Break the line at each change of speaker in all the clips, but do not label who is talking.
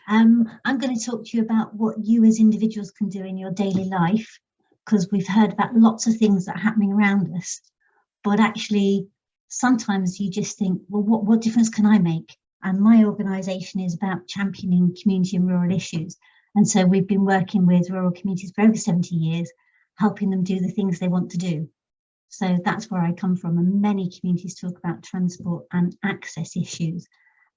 I'm going to talk to you about what you as individuals can do in your daily life, because we've heard about lots of things that are happening around us, but actually sometimes you just think, well, what difference can I make? And my organisation is about championing community and rural issues. And so we've been working with rural communities for over 70 years, helping them do the things they want to do. So that's where I come from. And many communities talk about transport and access issues.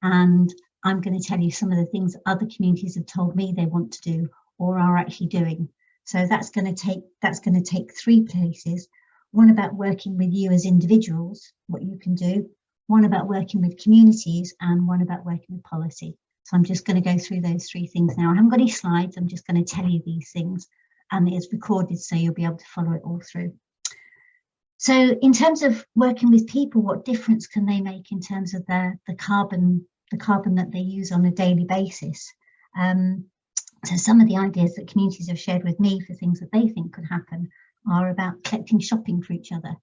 And I'm going to tell you some of the things other communities have told me they want to do or are actually doing. So that's going to take three places. One about working with you as individuals, what you can do. One about working with communities, and one about working with policy. So I'm just going to go through those three things now. I haven't got any slides. I'm just going to tell you these things, and it's recorded so you'll be able to follow it all through. So in terms of working with people, what difference can they make in terms of the carbon that they use on a daily basis? So some of the ideas that communities have shared with me for things that they think could happen are about collecting shopping for each other.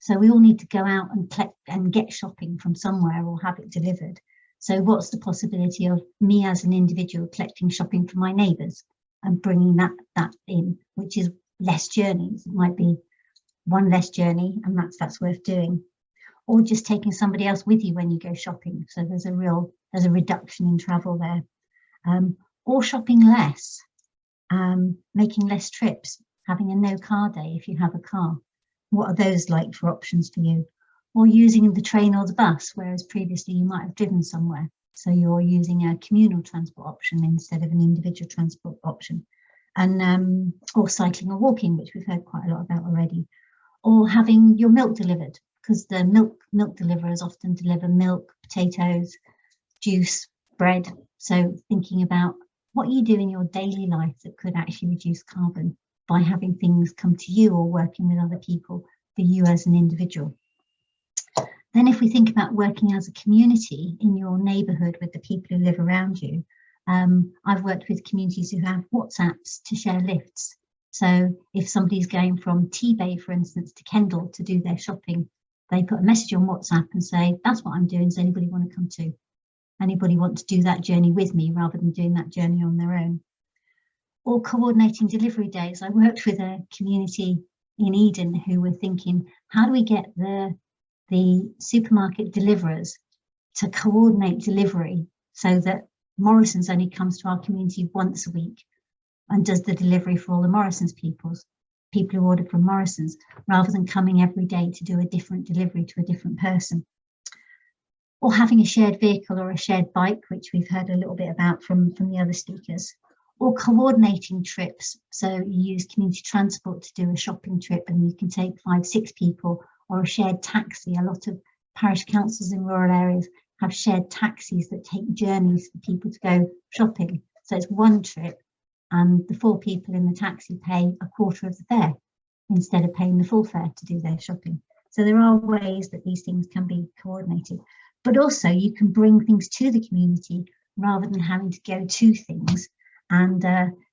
So we all need to go out and collect and get shopping from somewhere or have it delivered. So what's the possibility of me as an individual collecting shopping for my neighbours and bringing that in, which is less journeys. It might be one less journey, and that's worth doing. Or just taking somebody else with you when you go shopping. So there's a reduction in travel there. Or shopping less, making less trips, having a no car day if you have a car. What are those like for options for you? Or using the train or the bus, whereas previously you might have driven somewhere. So you're using a communal transport option instead of an individual transport option. And or cycling or walking, which we've heard quite a lot about already. Or having your milk delivered, because the milk deliverers often deliver milk, potatoes, juice, bread. So thinking about what you do in your daily life that could actually reduce carbon by having things come to you or working with other people for you as an individual. Then if we think about working as a community in your neighbourhood with the people who live around you, I've worked with communities who have WhatsApps to share lifts. So if somebody's going from T-Bay, for instance, to Kendal to do their shopping, they put a message on WhatsApp and say, that's what I'm doing, does anybody want to come too? Anybody want to do that journey with me rather than doing that journey on their own? Or coordinating delivery days. I worked with a community in Eden who were thinking, how do we get the supermarket deliverers to coordinate delivery so that Morrison's only comes to our community once a week and does the delivery for all the Morrison's people who order from Morrison's, rather than coming every day to do a different delivery to a different person. Or having a shared vehicle or a shared bike, which we've heard a little bit about from the other speakers. Or coordinating trips. So you use community transport to do a shopping trip and you can take 5-6 people, or a shared taxi. A lot of parish councils in rural areas have shared taxis that take journeys for people to go shopping. So it's one trip and the 4 people in the taxi pay a quarter of the fare instead of paying the full fare to do their shopping. So there are ways that these things can be coordinated. But also you can bring things to the community rather than having to go to things. And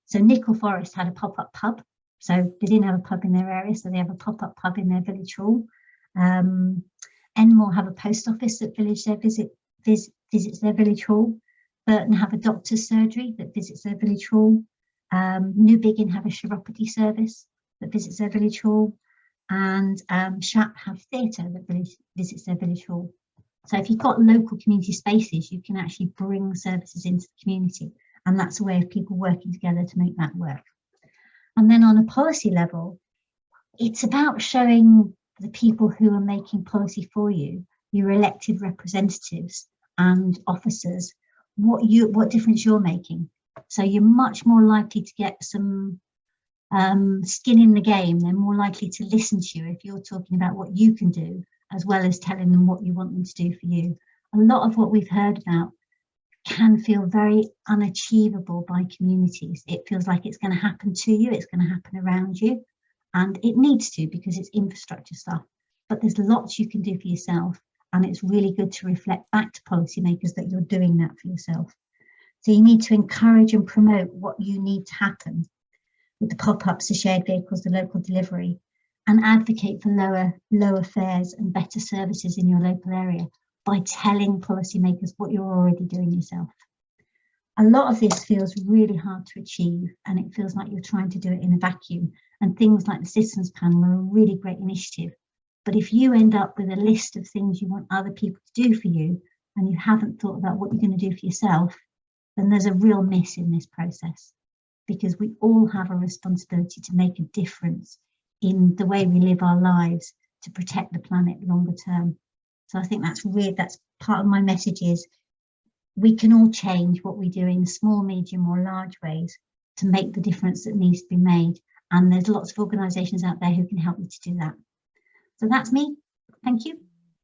so Nickel Forest had a pop-up pub. So they didn't have a pub in their area, so they have a pop-up pub in their village hall. Enmore have a post office that visits their village hall. Burton have a doctor's surgery that visits their village hall. New Biggin have a chiropody service that visits their village hall. And Shap have theatre that visits their village hall. So if you've got local community spaces, you can actually bring services into the community. And that's a way of people working together to make that work. And then on a policy level, it's about showing the people who are making policy for you, your elected representatives and officers, what difference you're making. So you're much more likely to get some skin in the game. They're more likely to listen to you if you're talking about what you can do, as well as telling them what you want them to do for you. A lot of what we've heard about can feel very unachievable by communities. It feels like it's going to happen to you, it's going to happen around you, and it needs to because it's infrastructure stuff. But there's lots you can do for yourself, and it's really good to reflect back to policymakers that you're doing that for yourself. So you need to encourage and promote what you need to happen with the pop-ups, the shared vehicles, the local delivery, and advocate for lower fares and better services in your local area by telling policymakers what you're already doing yourself. a lot of this feels really hard to achieve, and it feels like you're trying to do it in a vacuum. And things like the Citizens Panel are a really great initiative. But if you end up with a list of things you want other people to do for you, and you haven't thought about what you're going to do for yourself, then there's a real miss in this process, because we all have a responsibility to make a difference in the way we live our lives to protect the planet longer term. So I think that's part of my message is we can all change what we do in small, medium or large ways to make the difference that needs to be made. And there's lots of organisations out there who can help you to do that. So that's me. Thank you.